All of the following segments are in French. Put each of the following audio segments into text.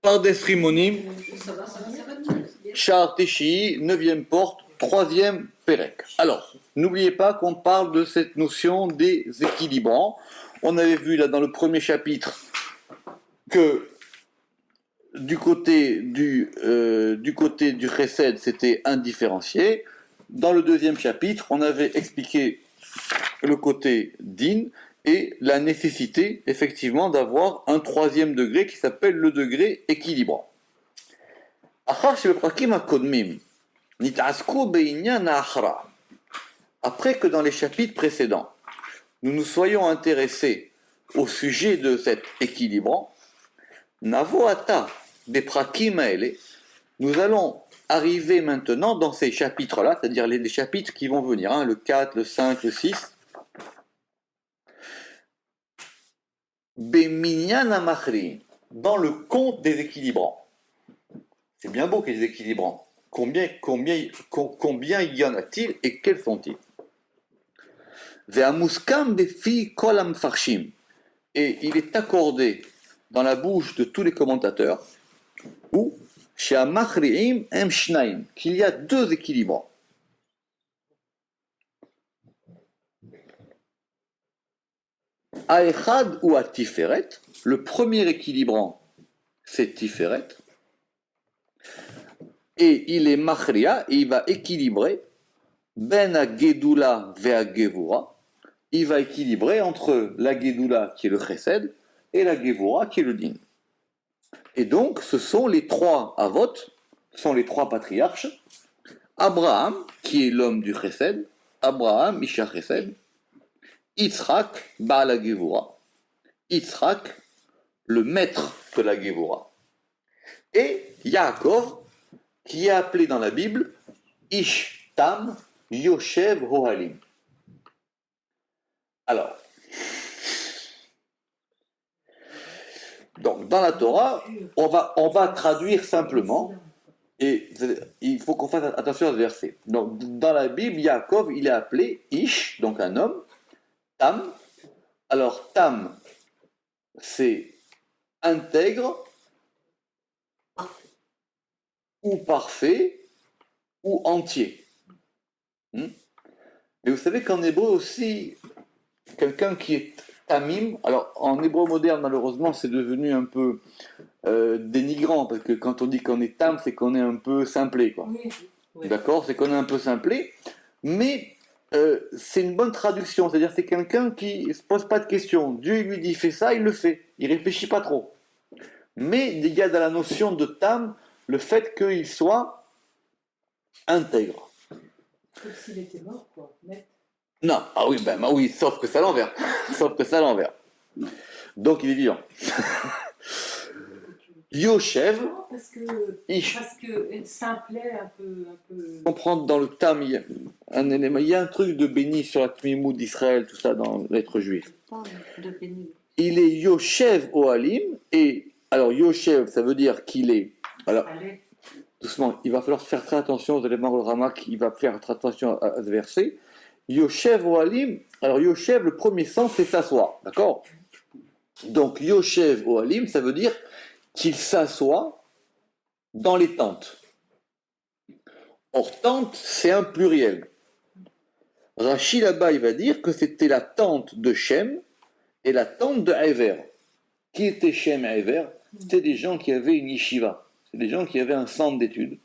Pardes Rimonim, Shar Teshi, 9e porte, 3e Pérec. Alors, n'oubliez pas qu'on parle de cette notion des équilibrants. On avait vu là dans le premier chapitre que du côté du Chesed, c'était indifférencié. Dans le deuxième chapitre, on avait expliqué le côté Din et la nécessité, effectivement, d'avoir un troisième degré qui s'appelle le degré équilibrant. Après que dans les chapitres précédents, nous nous soyons intéressés au sujet de cet équilibrant, Navoata beprakim aele, nous allons arriver maintenant dans ces chapitres-là, c'est-à-dire les chapitres qui vont venir, le 4, le 5, le 6, Beminyan amachri, dans le compte des équilibrants. C'est bien beau qu'il y ait des équilibrants. Combien y en a-t-il et quels sont-ils? Ve'amuskam befi kol amfarshim, et il est accordé dans la bouche de tous les commentateurs, ou chez Amachriim em shnaim, qu'il y a deux équilibrants. Aechad ou à Tiferet, le premier équilibrant, c'est Tiferet, et il est Machria, et il va équilibrer Ben a Gedula ve Gevura, il va équilibrer entre la Gedula qui est le Chesed et la Gevura qui est le Din. Et donc, ce sont les trois Avot, ce sont les trois patriarches, Abraham, qui est l'homme du Chesed, Abraham, Isha Chesed, Yitzhak, Baal HaGevura, Yitzhak, le maître de la Gevura, et Yaakov, qui est appelé dans la Bible Ish Tam Yoshev Ohalim. Alors, donc dans la Torah, on va traduire simplement, et il faut qu'on fasse attention à ce verset. Donc dans la Bible, Yaakov, il est appelé Ish, donc un homme, Tam. Alors Tam, c'est intègre, ou parfait, ou entier. Mais vous savez qu'en hébreu aussi, quelqu'un qui est tamim, alors en hébreu moderne, malheureusement, c'est devenu un peu dénigrant, parce que quand on dit qu'on est tam, c'est qu'on est un peu simplé, quoi. Oui. D'accord? C'est qu'on est un peu simplé, mais c'est une bonne traduction, c'est-à-dire c'est quelqu'un qui ne se pose pas de questions. Dieu lui dit fais ça, il le fait, il ne réfléchit pas trop. Mais il y a dans la notion de tam le fait qu'il soit intègre. Comme s'il était mort, quoi. Net. Non, oui, sauf que c'est à l'envers. Donc il est vivant. Yoshev, parce que simplet un peu. Comprendre dans le tam, il y a un élément, il y a un truc de béni sur la Tmimout d'Israël, tout ça dans l'être juif. De béni. Il est Yoshev Ohalim, et alors Yoshev, ça veut dire qu'il est. Alors, doucement, il va falloir faire très attention, vous allez voir le Ramak, il va faire très attention à ce verset. Yoshev Ohalim, alors Yoshev, le premier sens, c'est s'asseoir, d'accord? Donc Yoshev Ohalim, ça veut dire qu'il s'assoit dans les tentes. Or, tente, c'est un pluriel. Rashi là-bas, il va dire que c'était la tente de Shem et la tente de Ever. Qui était Shem et Ever? C'était des gens qui avaient une yeshiva. C'est des gens qui avaient un centre d'études.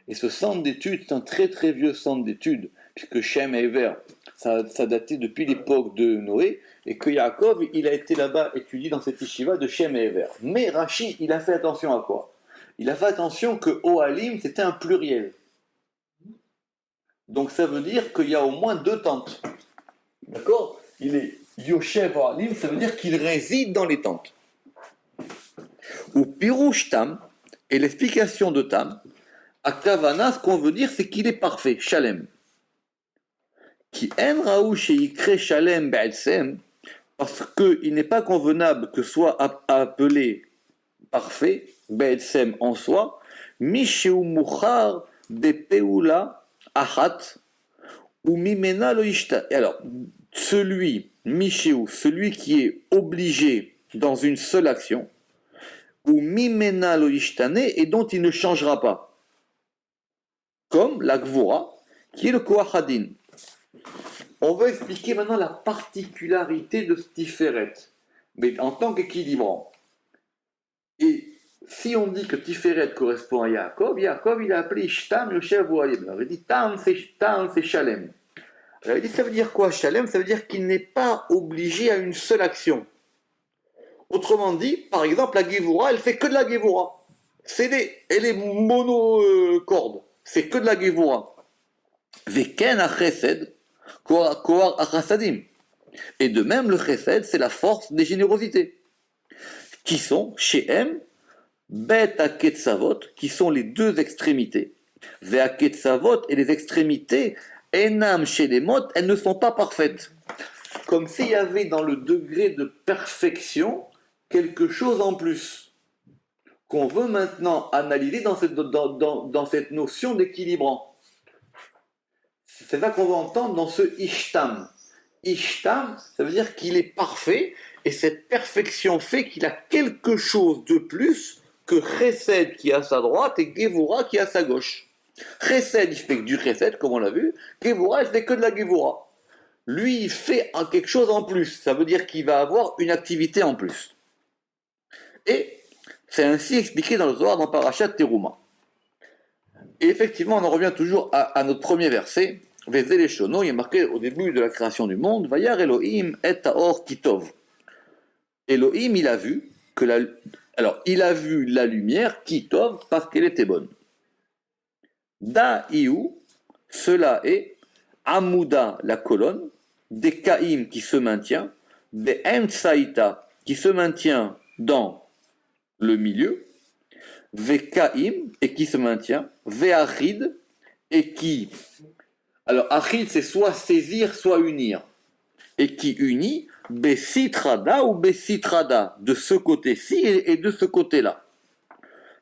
Et ce centre d'études, c'est un très très vieux centre d'études, puisque Shem et Ever, ça datait depuis l'époque de Noé, et que Yaakov, il a été là-bas étudié dans cette yeshiva de Shem et Ever. Mais Rashi, il a fait attention à quoi? Il a fait attention que Ohalim, c'était un pluriel. Donc ça veut dire qu'il y a au moins deux tentes. D'accord? Il est Yoshev Ohalim, ça veut dire qu'il réside dans les tentes. Ou Pirouche Tam, et l'explication de Tam, à Kavana, ce qu'on veut dire, c'est qu'il est parfait, Shalem. Qui en raou sheikre Shalem be'etzem, parce qu'il n'est pas convenable que soit appelé parfait, be'etzem en soi, misheu muchar bepeula achat, ou mimena lo ishta. Alors, celui qui est obligé dans une seule action, ou mimena lo ishtane, et dont il ne changera pas. Comme la Gvura, qui est le Koach Hadin. On va expliquer maintenant la particularité de ce Tiferet, mais en tant qu'équilibrant. Et si on dit que Tiferet correspond à Yaakov, Yaakov il a appelé Ishtam Yoshev Oalim. Alors il dit Tam c'est Shalem. Alors il dit ça veut dire quoi Shalem? Ça veut dire qu'il n'est pas obligé à une seule action. Autrement dit, par exemple, la Gevura, elle fait que de la Gevura. Elle est monocorde. C'est que de la Gevura. Veken a Chesed, Koar a Chasadim. Et de même, le Chesed, c'est la force des générosités. Qui sont, chez M, Bet à Ketzavot, qui sont les deux extrémités. Ve à Ketzavot et les extrémités, Enam chez les mots, elles ne sont pas parfaites. Comme s'il y avait dans le degré de perfection quelque chose en plus qu'on veut maintenant analyser dans cette notion d'équilibrant. C'est ça qu'on va entendre dans ce Ishtam. Ishtam, ça veut dire qu'il est parfait, et cette perfection fait qu'il a quelque chose de plus que Chesed qui est à sa droite et Gevura qui est à sa gauche. Chesed, il fait que du Chesed, comme on l'a vu, Gevura, il fait que de la Gevura. Lui, il fait quelque chose en plus, ça veut dire qu'il va avoir une activité en plus. Et c'est ainsi expliqué dans le Zohar, dans Parashat Teruma. Et effectivement, on en revient toujours à notre premier verset. Vezé Shono, il est marqué au début de la création du monde, Vayar Elohim et Taor Kitov. Elohim, il a vu il a vu la lumière Kitov parce qu'elle était bonne. Da'iou, cela est Amouda, la colonne, des Kaim qui se maintient, des Emtsaïta qui se maintient dans le milieu, Vekaim et qui se maintient, Veachid et qui. Alors, Achid, c'est soit saisir, soit unir. Et qui unit Bessitrada ou Bessitrada, de ce côté-ci et de ce côté-là.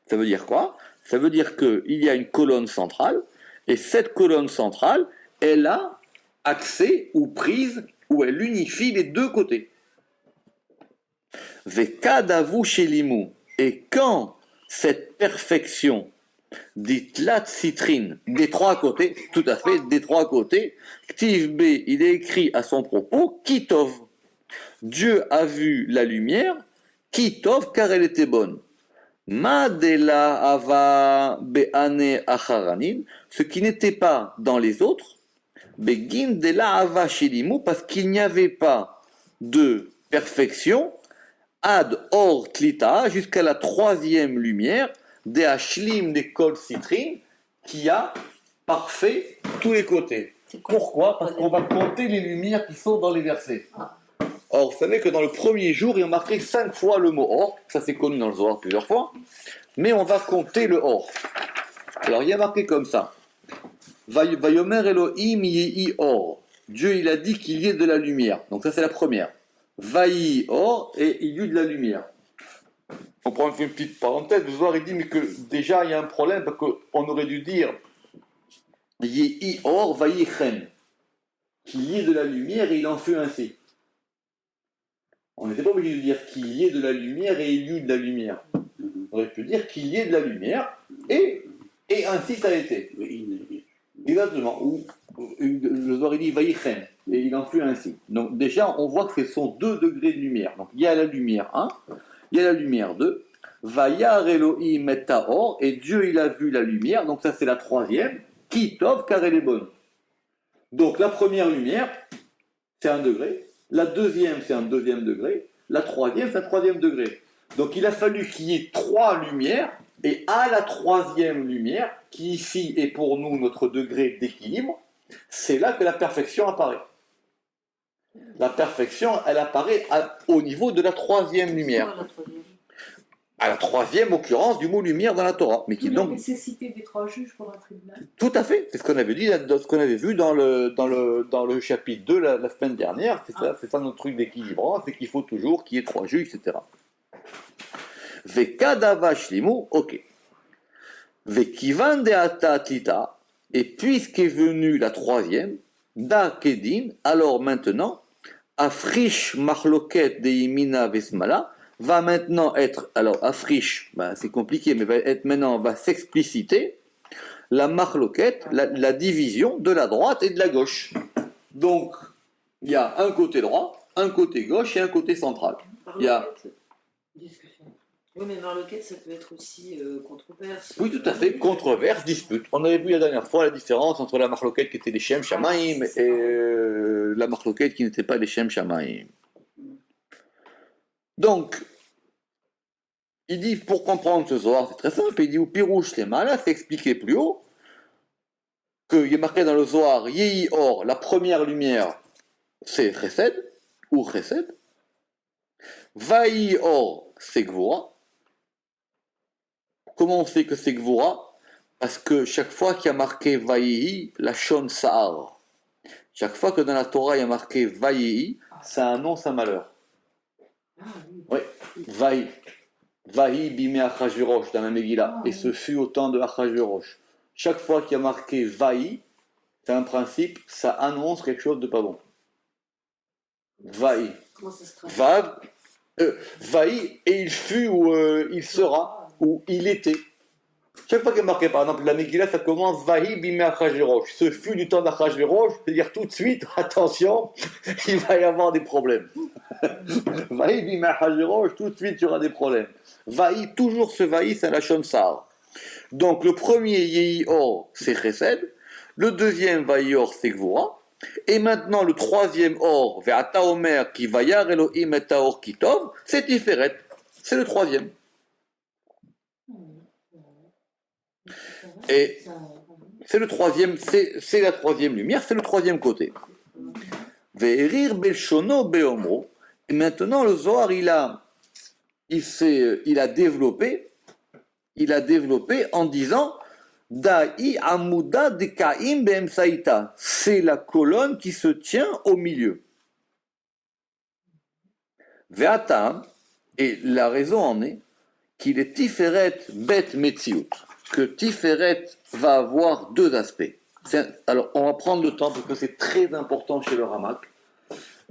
Ça veut dire quoi? Ça veut dire qu'il y a une colonne centrale, et cette colonne centrale, elle a accès ou prise, ou elle unifie les deux côtés. Vekadavu shelimu. Et quand cette perfection d'Itlat Citrine, des trois côtés, tout à fait, des trois côtés, Ktiv B, il est écrit à son propos, Kitov. Dieu a vu la lumière, Kitov, car elle était bonne. Madela ava be'ane acharanin, ce qui n'était pas dans les autres, begin de la ava shelimu, parce qu'il n'y avait pas de perfection, ad or tlita, jusqu'à la troisième lumière, des hashlim des kol citrine, qui a parfait tous les côtés. Pourquoi? Parce qu'on va compter les lumières qui sont dans les versets. Or, vous savez que dans le premier jour, il y a marqué 5 fois le mot or, ça c'est connu dans le Zohar plusieurs fois, mais on va compter le or. Alors, il y a marqué comme ça. Vayomer Elohim yehi or. Dieu, il a dit qu'il y ait de la lumière. Donc ça c'est la première. Vayi or, et il y eut de la lumière. On prend une petite parenthèse, le Zohar il dit mais que déjà il y a un problème parce qu'on aurait dû dire Yehi or vayi chen, qu'il y ait de la lumière et il en fut ainsi. On n'était pas obligé de dire qu'il y ait de la lumière et il y eut de la lumière. On aurait pu dire qu'il y ait de la lumière et ainsi ça a été. Exactement. Ou le Zohar il dit vayi chen et il en fut ainsi. Donc déjà on voit que ce sont 2 degrés de lumière. Donc il y a la lumière 1. Il y a la lumière 2, Vayar Elohim et Taor, et Dieu il a vu la lumière, donc ça c'est la troisième, Kitov, car elle est bonne. Donc la première lumière, c'est 1 degré, la deuxième c'est un deuxième degré, la troisième c'est un troisième degré. Donc il a fallu qu'il y ait 3 lumières, et à la troisième lumière, qui ici est pour nous notre degré d'équilibre, c'est là que la perfection apparaît. La perfection, elle apparaît au niveau de la troisième lumière. À la troisième occurrence du mot lumière dans la Torah. Mais qui la donc nécessité des 3 juges pour un tribunal. Tout à fait. C'est ce qu'on avait dit, ce qu'on avait vu dans le chapitre 2 la semaine dernière. C'est ça notre truc d'équilibrant, c'est qu'il faut toujours qu'il y ait 3 juges, etc. Vekadava shlimu, ok. Vekivan deata tita, et puisqu'est venue la troisième, da kedin, alors maintenant, Afrish machloket de Yimina Vesmala, va maintenant être, alors afriche, ben, c'est compliqué, mais va s'expliciter la marloquette, la division de la droite et de la gauche. Donc, il y a un côté droit, un côté gauche et un côté central. Il y a... Discussion. Oui, mais marloquette, ça peut être aussi controverse. Oui, tout à fait, controverse, dispute. On avait vu la dernière fois la différence entre la marloquette qui était des Shem Shamaim et la marloquette qui n'était pas des Shem Shamaim. Donc, il dit, pour comprendre ce Zohar, c'est très simple, il dit, ou Pirouche les malins, c'est expliqué plus haut, qu'il est marqué dans le Zohar, Yehi Or, la première lumière, c'est Chesed, ou Chesed, Vaï Or, c'est Gvura. Comment on sait que c'est Gvura? Parce que chaque fois qu'il y a marqué Vaïhi, la Shon Sa'ar. Chaque fois que dans la Torah il y a marqué Vaïhi, ça annonce un malheur. Oui, Vaï. Vaï bimé Achashverosh dans la Megillah. Et ce fut au temps de Achashverosh. Chaque fois qu'il y a marqué Vaï, c'est un principe, ça annonce quelque chose de pas bon. Vaï. Comment ça se traduit? Vav. Vaï, et il fut ou il sera, ou il était. Chaque fois qu'il est marqué, par exemple, la Megillah, ça commence Vahi bimé Achashverosh. Ce fut du temps d'Achashverosh, c'est-à-dire tout de suite, attention, il va y avoir des problèmes. Vahi bimé Achashverosh, tout de suite, il y aura des problèmes. Vahi, toujours ce Vahi, c'est la Shon Sa'ar. Donc le premier Yehi Or, c'est Chesed. Le deuxième Vahi Or, c'est Gvura. Et maintenant, le troisième Or, Ve'ata Omer, qui Vayar Elohim et Or Kitov, c'est Tiferet. C'est le troisième. Et c'est le troisième, c'est la troisième lumière, c'est le troisième côté. Ve'erir Belchono Beomo. Et maintenant, le Zohar, il a développé en disant Da'i Amuda Dekaim Be'emsaïta. C'est la colonne qui se tient au milieu. Ve'atam, et la raison en est qu'il est Tiferet Bet Metziut, que Tiferet va avoir deux aspects. Alors, on va prendre le temps parce que c'est très important chez le Ramak.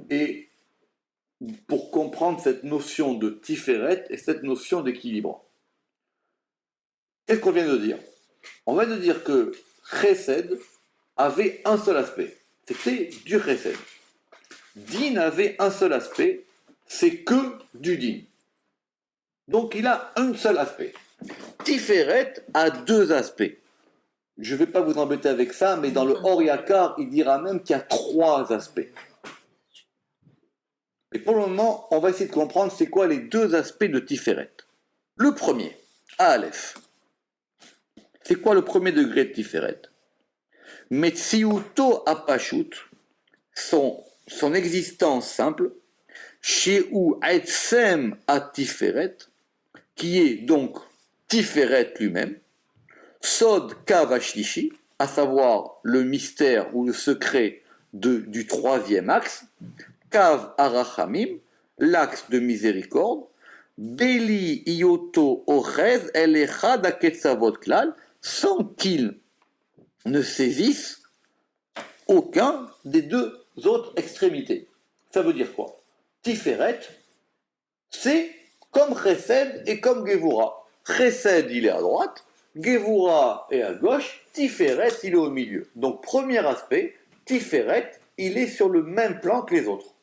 Et pour comprendre cette notion de Tiferet et cette notion d'équilibre. Qu'est-ce qu'on vient de dire? On vient de dire que Chesed avait un seul aspect. C'était du Chesed. Din avait un seul aspect. C'est que du Din. Donc il a un seul aspect. Tiferet a deux aspects. Je ne vais pas vous embêter avec ça, mais dans le Or Yakar, il dira même qu'il y a trois aspects. Et pour le moment, on va essayer de comprendre c'est quoi les deux aspects de Tiferet. Le premier, Aleph. C'est quoi le premier degré de Tiferet? Metsiuto apashut, son existence simple, chez où Etzem à Tiferet, qui est donc Tiferet lui-même, Sod Kav Ashlishi, à savoir le mystère ou le secret du troisième axe, Kav Arachamim, l'axe de miséricorde, Beli Ioto Orez Elechad Aketsavot Klal, sans qu'il ne saisisse aucun des deux autres extrémités. Ça veut dire quoi? Tiferet, c'est comme Chesed et comme Gevura. Chesed, il est à droite, Gevura est à gauche, Tiferet, il est au milieu. Donc, premier aspect, Tiferet, il est sur le même plan que les autres.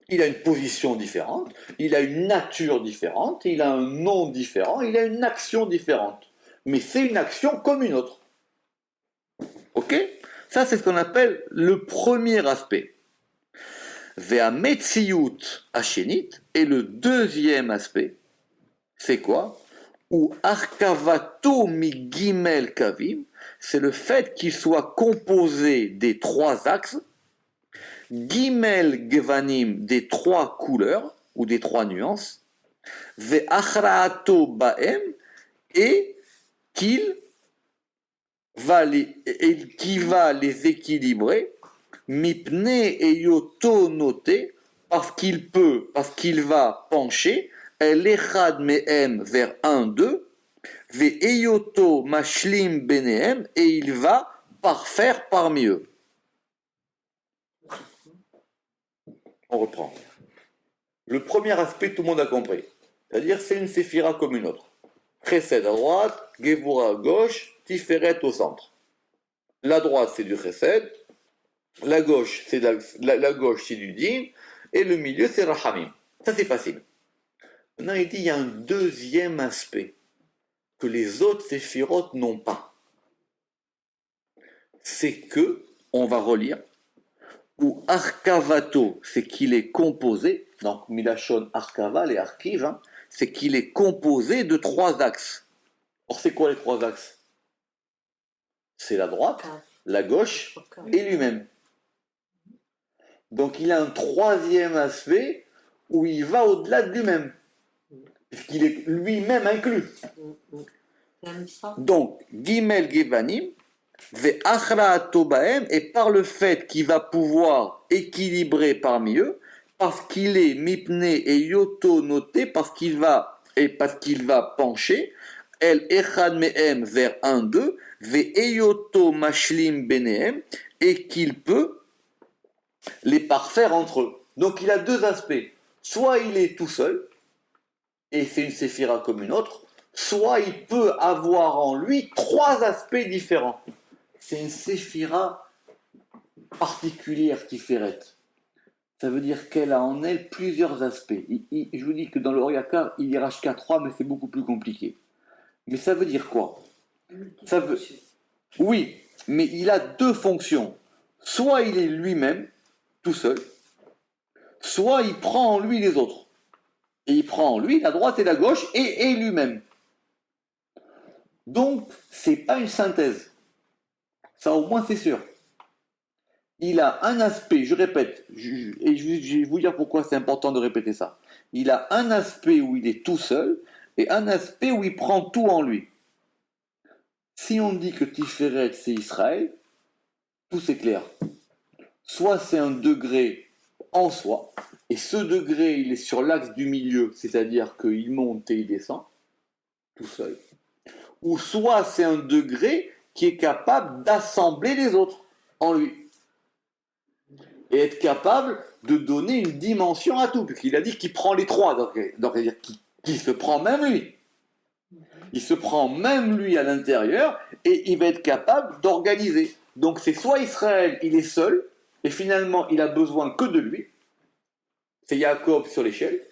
Il a une position différente, il a une nature différente, il a un nom différent, il a une action différente. Mais c'est une action comme une autre. Ok? Ça, c'est ce qu'on appelle le premier aspect. Ve'ametziyut Hashenit, et le deuxième aspect, c'est quoi? Ou Arkavato mi Gimel Kavim, c'est le fait qu'il soit composé des trois axes, Gimel Gevanim, des trois couleurs, ou des trois nuances, Ve'achraato Baem, et qui va les équilibrer, Mipne et Yoto noté, parce qu'il va pencher, l'Echad Mehem vers 1, 2, Ve'eyoto Mashlim Benehem, et il va parfaire parmi eux. On reprend. Le premier aspect, tout le monde a compris. C'est-à-dire, c'est une séphira comme une autre. Chesed à droite, Gevura à gauche, Tiferet au centre. La droite, c'est du Chesed. La gauche, c'est la gauche, c'est du Din. Et le milieu, c'est Rahamim. Ça, c'est facile. Maintenant, il dit, il y a un deuxième aspect que les autres séphirotes n'ont pas. C'est que, on va relire, ou Arkavato, c'est qu'il est composé, donc Milachon Arkava, les archives, hein, c'est qu'il est composé de 3 axes. Or, c'est quoi les 3 axes? C'est la droite, la gauche et lui-même. Donc, il a un troisième aspect où il va au-delà de lui-même, puisqu'il est lui-même inclus. Donc, Gimel Gevanim, et par le fait qu'il va pouvoir équilibrer parmi eux, parce qu'il est mipné et yoto noté, parce qu'il va pencher, el echad mehem vers un d'eux, ve eyoto mashlim benehem, et qu'il peut les parfaire entre eux. Donc il a 2 aspects. Soit il est tout seul, et c'est une séphira comme une autre, soit il peut avoir en lui 3 aspects différents. C'est une séphira particulière qui Tiferet. Ça veut dire qu'elle a en elle plusieurs aspects. Je vous dis que dans le Oriakar, il y a qu'à 3, mais c'est beaucoup plus compliqué. Mais ça veut dire quoi? Ça veut... Oui, mais il a 2 fonctions. Soit il est lui-même, tout seul, soit il prend en lui les autres. Et il prend en lui la droite et la gauche et lui-même. Donc, c'est pas une synthèse. Ça, au moins, c'est sûr. Il a un aspect, je répète, et je vais vous dire pourquoi c'est important de répéter ça. Il a un aspect où il est tout seul et un aspect où il prend tout en lui. Si on dit que Tiferet, c'est Israël, tout c'est clair. Soit c'est un degré en soi, et ce degré, il est sur l'axe du milieu, c'est-à-dire qu'il monte et il descend, tout seul. Ou soit c'est un degré qui est capable d'assembler les autres en lui. Et être capable de donner une dimension à tout, puisqu'il a dit qu'il prend les 3, donc c'est-à-dire qu'il se prend même lui. Il se prend même lui à l'intérieur, et il va être capable d'organiser. Donc c'est soit Israël, il est seul, et finalement il a besoin que de lui, c'est Yaakov sur l'échelle,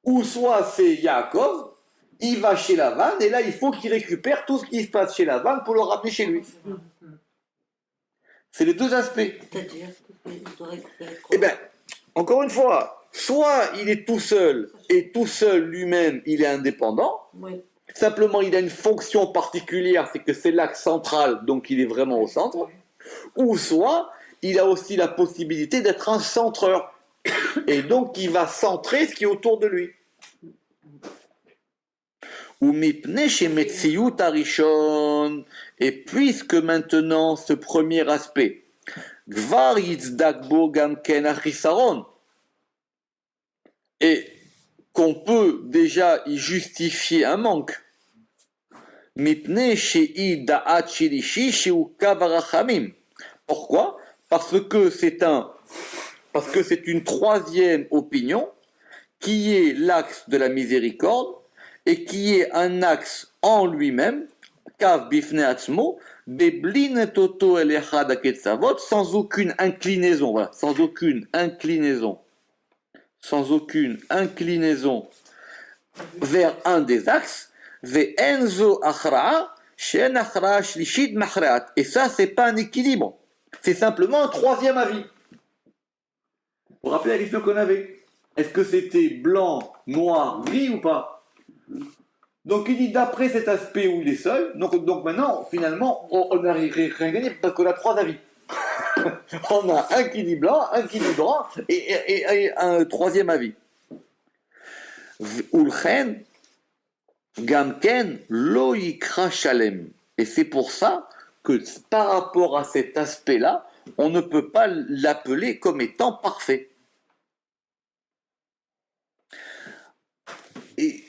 ou soit c'est Yaakov, il va chez Lavan, et là il faut qu'il récupère tout ce qui se passe chez Lavan pour le ramener chez lui. C'est les 2 aspects. C'est-à-dire, il doit récupérer quoi? Eh bien, encore une fois, soit il est tout seul, et tout seul lui-même, il est indépendant. Oui. Simplement, il a une fonction particulière, c'est que c'est l'axe central, donc il est vraiment au centre. Ou soit, il a aussi la possibilité d'être un centreur. Et donc, il va centrer ce qui est autour de lui. Ou mipne chez Metziyut Arishon. Et puisque maintenant, ce premier aspect, Gvar Yitzdakbo Gamken Achisaron, et qu'on peut déjà y justifier un manque. Pourquoi? Parce que c'est une troisième opinion qui est l'axe de la miséricorde et qui est un axe en lui-même, kav bifne atzmo, beblin toto el echad haketzavot, sans aucune inclinaison, voilà, sans aucune inclinaison vers un des axes, ve'enzo achra'a, shen achra'a shlishit machreat. Et ça, c'est pas un équilibre. C'est simplement un troisième avis. Vous vous rappelez la question qu'on avait? Est-ce que c'était blanc, noir, gris ou pas? Donc il dit d'après cet aspect où il est seul, donc maintenant, finalement, on n'a rien gagné parce qu'on a 3 avis. On a un qui dit blanc, un qui dit droit et un troisième avis. Ulchen, Gamken, lo yikra shalem. Et c'est pour ça que par rapport à cet aspect-là, on ne peut pas l'appeler comme étant parfait. Et,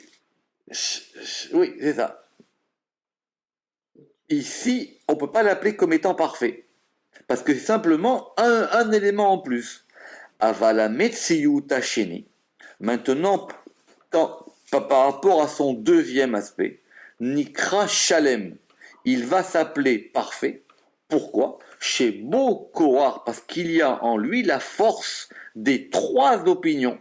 oui, c'est ça. Ici, on ne peut pas l'appeler comme étant parfait. Parce que c'est simplement un élément en plus. Avala Metsiyut Hasheni. Maintenant, par rapport à son deuxième aspect, Nikra Shalem, il va s'appeler parfait. Pourquoi? Chez Bo Kohar, parce qu'il y a en lui la force des trois opinions.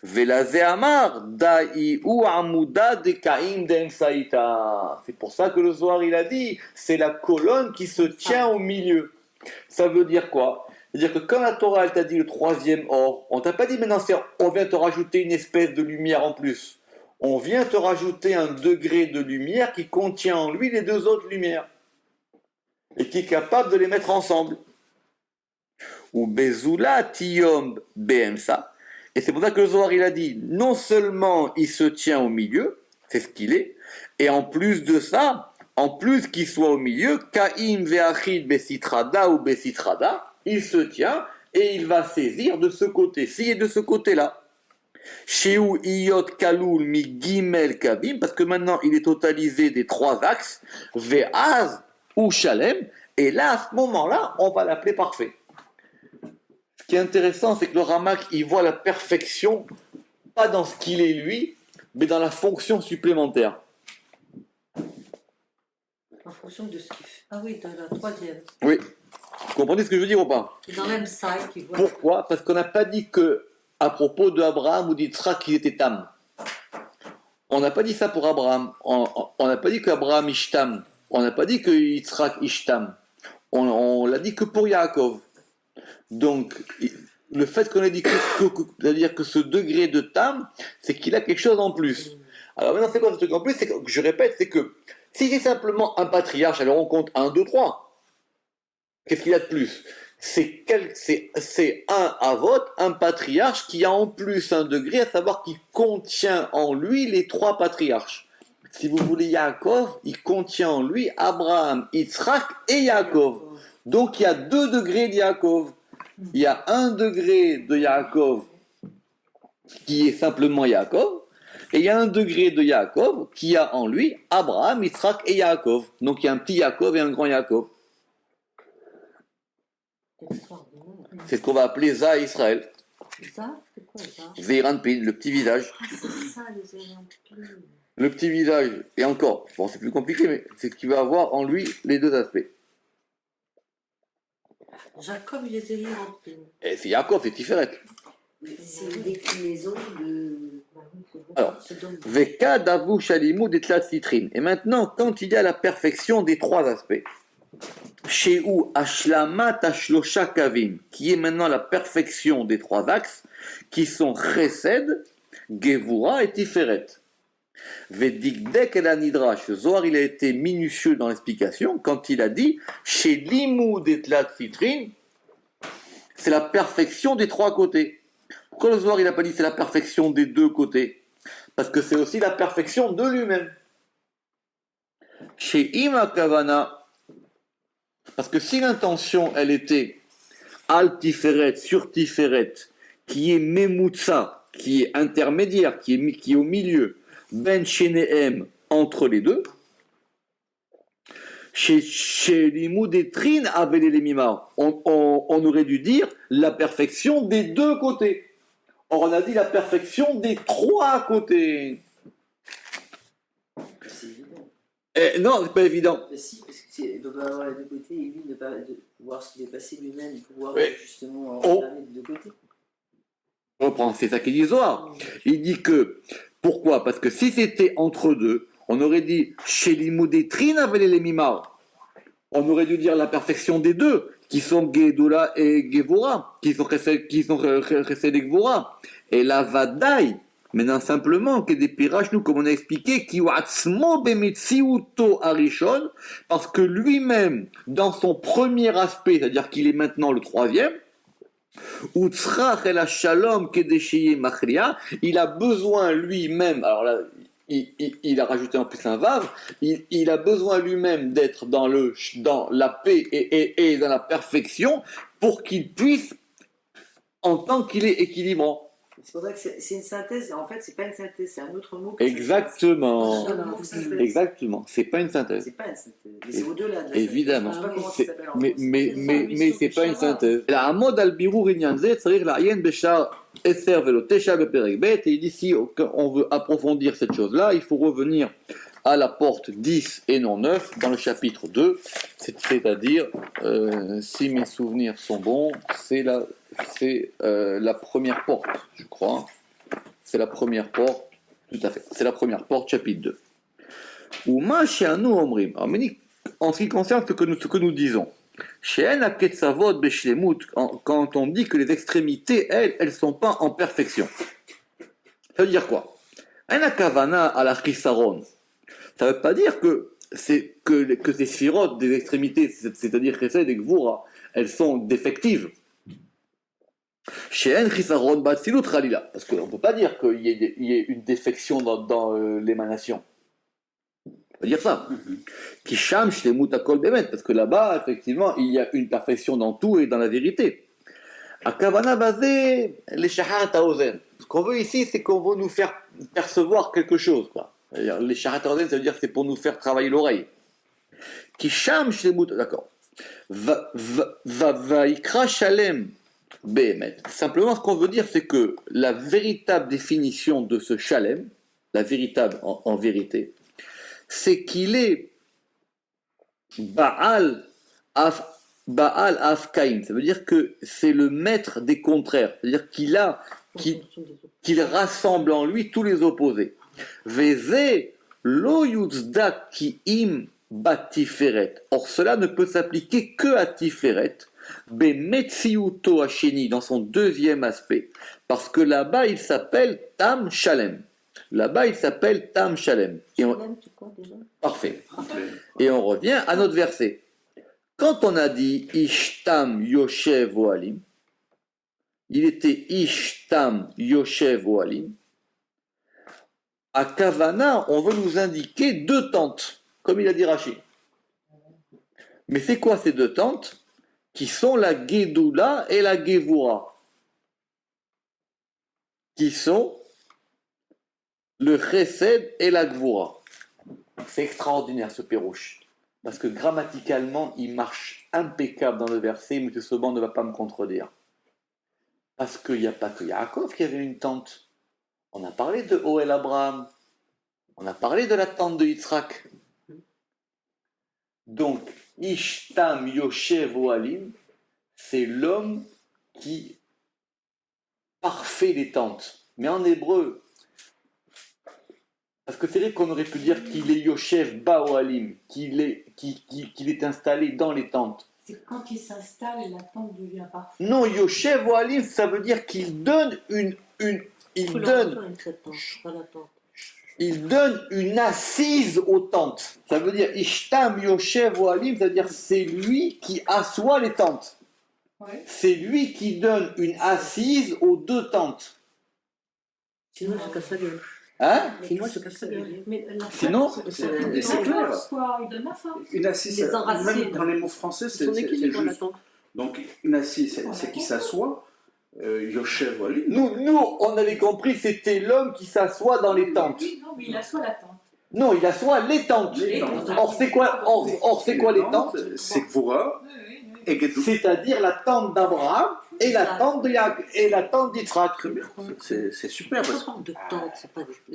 Velazé Amar, Da'i ou Amuda de Kaim Saïta. C'est pour ça que le Zohar il a dit, c'est la colonne qui se tient au milieu. Ça veut dire quoi? C'est-à-dire que quand la Torah elle t'a dit le troisième or, on t'a pas dit maintenant on vient te rajouter une espèce de lumière en plus. On vient te rajouter un degré de lumière qui contient en lui les deux autres lumières et qui est capable de les mettre ensemble. Ou Bezula Tiyom Beemsa. Et c'est pour ça que le Zohar il a dit, non seulement il se tient au milieu, c'est ce qu'il est, et en plus de ça, en plus qu'il soit au milieu, Kaim Veachid Besitrada ou Besitrada, il se tient et il va saisir de ce côté-ci et de ce côté-là. Sheu Iyot Kalul Mi Gimel Kavim, parce que maintenant il est totalisé des trois axes, Ve'az ou Shalem, et là à ce moment-là, on va l'appeler parfait. Ce qui est intéressant, c'est que le Ramak, il voit la perfection, pas dans ce qu'il est lui, mais dans la fonction supplémentaire. En fonction de ce qu'il fait. Ah oui, dans la troisième. Oui. Vous comprenez ce que je veux dire ou pas? C'est dans le même side qu'il voit. Pourquoi? Parce qu'on n'a pas dit que, à propos d'Abraham ou d'Yitzhak, qu'ils étaient tam. On n'a pas dit ça pour Abraham. On n'a pas dit qu'Abraham ishtam. On n'a pas dit que Yitzhak ishtam. On l'a dit que pour Yaakov. Donc, le fait qu'on ait dit c'est-à-dire que ce degré de tam, c'est qu'il a quelque chose en plus. Alors maintenant, c'est quoi ce truc en plus? C'est que, je répète, c'est que si c'est simplement un patriarche, alors on compte 1, 2, 3. Qu'est-ce qu'il y a de plus? C'est un avot, un patriarche qui a en plus un degré, à savoir qu'il contient en lui les trois patriarches. Si vous voulez Yaakov, il contient en lui Abraham, Yitzhak et Yaakov. Donc il y a 2 degrés de Yaakov. Il y a 1 degré de Yaakov qui est simplement Yaakov, et il y a 1 degré de Yaakov qui a en lui Abraham, Yitzhak et Yaakov. Donc il y a un petit Yaakov et un grand Yaakov. C'est ce qu'on va appeler Za Israël. Ça, c'est quoi ça? Zeiranpin, le petit visage. Ah, c'est ça, les Zeiranpin. Le petit visage, et encore, bon c'est plus compliqué, mais c'est ce qu'il va avoir en lui les 2 aspects. Jacob, il les Zeiranpin. Et c'est Yaakov, c'est Tiferet. C'est une déclinaison de. Alors, Veka Davu Shalimou d'Etlat Citrine. Et maintenant, quand il y a la perfection des 3 aspects, Sheu Ashlamat Ashlosha Kavim, qui est maintenant la perfection des 3 axes, qui sont Chesed, Gevura et Tiferet. Vedigdek el Anidrash. Zohar, il a été minutieux dans l'explication quand il a dit chez Limud Etlat Citrine, c'est la perfection des 3 côtés. Pourquoi le Zohar, il n'a pas dit c'est la perfection des 2 côtés? Parce que c'est aussi la perfection de lui-même. Chez Ima Kavana, parce que si l'intention, elle était Al Tiferet, sur Tiferet, qui est Memutsa, qui est intermédiaire, qui est au milieu, Ben Shenehem, entre les deux, chez Limudetrin avec les Mimar, on aurait dû dire la perfection des 2 côtés. Or, on a dit la perfection des 3 côtés. C'est évident. Non, c'est pas évident. Mais si, parce qu'il ne peut pas avoir les 2 côtés et lui ne pas pouvoir se dépasser lui-même, pouvoir Oui. justement Oh. alterner des 2 côtés. On reprend, c'est ça qu'il dit Zohar. Il dit que, pourquoi? Parce que si c'était entre deux, on aurait dit chez l'imoudétrine avec les mimar. On aurait dû dire la perfection des 2, qui sont Gedoula et Gevora, qui sont Chesed et Gevora. Et la Vadaï, maintenant simplement, que des pirages, nous, comme on a expliqué, qui watzmo bemetziuto arishon, parce que lui-même, dans son premier aspect, c'est-à-dire qu'il est maintenant le 3e, Utzrach el shalom kedeshiyeh machria, il a besoin lui-même, alors là, il a rajouté en plus un vav, il a besoin lui-même d'être dans la paix et dans la perfection pour qu'il puisse, en tant qu'il est équilibrant. C'est pour ça que c'est une synthèse. En fait, c'est pas une synthèse, c'est un autre mot. Exactement. C'est un mot de synthèse. Exactement. C'est pas une synthèse. C'est pas une synthèse. Mais c'est au-delà de la Évidemment. synthèse. Je sais pas comment ça C'est- s'appelle en mais, français. mais c'est pas une synthèse. לעמוד על בירור עניין זה צריך לעיין בשער 10 ולא 9 בפרק ב', et il dit si on veut approfondir cette chose-là, il faut revenir à la porte 10 et non 9 dans le chapitre 2, c'est-à-dire, si mes souvenirs sont bons, c'est la première porte, je crois. C'est la première porte, tout à fait. C'est la première porte, chapitre 2. Ou ma she'anu omrim. Alors, en ce qui concerne ce que nous disons, she'en haketzavot beshlemut, quand on dit que les extrémités, elles sont pas en perfection. Ça veut dire quoi? En hakavana ala chisaron. Ça veut pas dire que ces sphirotes des extrémités, c'est-à-dire chesed et gvura, elles sont défectives. She'en chisaron batzilut chalila. Parce qu'on ne peut pas dire qu'il y ait une défection dans l'émanation. On peut dire ça. Qui sham shlemut akol bemet, parce que là-bas, effectivement, il y a une perfection dans tout et dans la vérité. Akavana bazé les shahat haozen. Ce qu'on veut ici, c'est qu'on veut nous faire percevoir quelque chose, quoi. C'est-à-dire, les shahat haozen, ça veut dire que c'est pour nous faire travailler l'oreille. Qui sham shlemut, d'accord. Vaikra shalem bemet. Simplement, ce qu'on veut dire, c'est que la véritable définition de ce shalem, la véritable en vérité, c'est qu'il est Baal Afkaim. Ça veut dire que c'est le maître des contraires. C'est-à-dire qu'il rassemble en lui tous les opposés. Veze lo yutzdak ki im batiferet. Or, cela ne peut s'appliquer que à Tiferet. Bemetziuto Hasheni, dans son deuxième aspect. Parce que là-bas, il s'appelle Tam Shalem. Là-bas, il s'appelle Tam Shalem. Shalem, c'est quoi déjà? Parfait. Et on revient à notre verset. Quand on a dit Ishtam Yoshev Oalim, il était Ishtam Yoshev Oalim. À Kavana, on veut nous indiquer deux tentes, comme il a dit Rashi. Mais c'est quoi ces deux tentes? Qui sont la Gedoula et la Gevura. Qui sont le Chesed et la Gvura. C'est extraordinaire ce Pérouche. Parce que grammaticalement, il marche impeccable dans le verset, M. Soban ne va pas me contredire. Parce qu'il n'y a pas que Yaakov qui avait une tente. On a parlé de Oel Abraham. On a parlé de la tente de Yitzhak. Donc, Ishtam Yoshev Oalim, c'est l'homme qui parfait les tentes. Mais en hébreu, parce que c'est vrai qu'on aurait pu dire qu'il est Yoshev Baoalim, qu'il est installé dans les tentes. C'est quand il s'installe et la tente devient parfaite. Non, Yoshev Oalim, ça veut dire qu'il donne il donne une assise aux tentes. Ça veut dire Ishtam Yoshev Oalim, c'est-à-dire c'est lui qui assoit les tentes. Ouais. C'est lui qui donne une assise aux deux tentes. Sinon, je casse la gueule. Hein? Sinon, je casse la gueule. Mais la Sinon, c'est clair. Quoi, il donne la force. Une assise, Les enracines. même dans les mots français, c'est Son équilibre, juste. l'attente. Donc, une assise, c'est qui s'assoit. Yoshev Oalim. nous, on avait compris, c'était l'homme qui s'assoit dans les tentes. Oui, non, mais il assoit la tente. Non, il assoit les tentes. Les tentes. Or, c'est quoi les tentes? C'est Gvura Oui, oui, oui. et Gedou. C'est-à-dire la tente d'Abraham et la tente de Yaakov et la tente d'Yitzhak. Très bien, c'est super. Quand Parce on parle de tentes,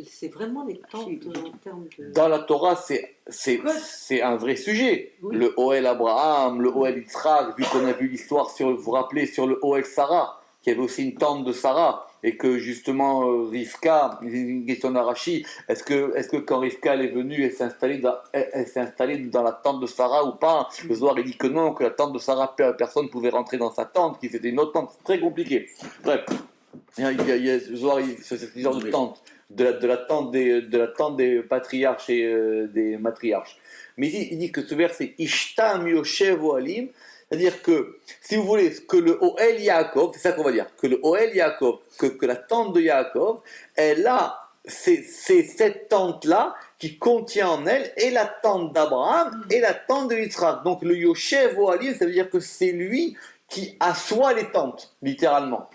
c'est vraiment les tentes en termes de... Dans la Torah, c'est un vrai sujet. Oui. Le Oel Abraham, le Oel Yitzhak, vu qu'on a vu l'histoire, vous vous rappelez, sur le Oel Sarah, qui avait aussi une tente de Sarah, et que justement Rivka, une question d'Arachi, est-ce que quand Rivka elle est venue, elle s'est installée dans la tente de Sarah ou pas? Le Zohar il dit que non, que la tente de Sarah, personne ne pouvait rentrer dans sa tente, que c'était une autre tente, c'est très compliqué. Bref, il y a le Zohar, c'est cette genre de tente, de la tente des patriarches et des matriarches. Mais il dit que ce verset Ishtam Yoshev Oalim, c'est-à-dire que, si vous voulez, que le Oel Yaakov, c'est ça qu'on va dire, que le Oel Yaakov, que la tente de Yaakov, c'est cette tente-là qui contient en elle et la tente d'Abraham et la tente de Yitzhak. Donc le Yoshev Oalim, ça veut dire que c'est lui qui assoit les tentes, littéralement.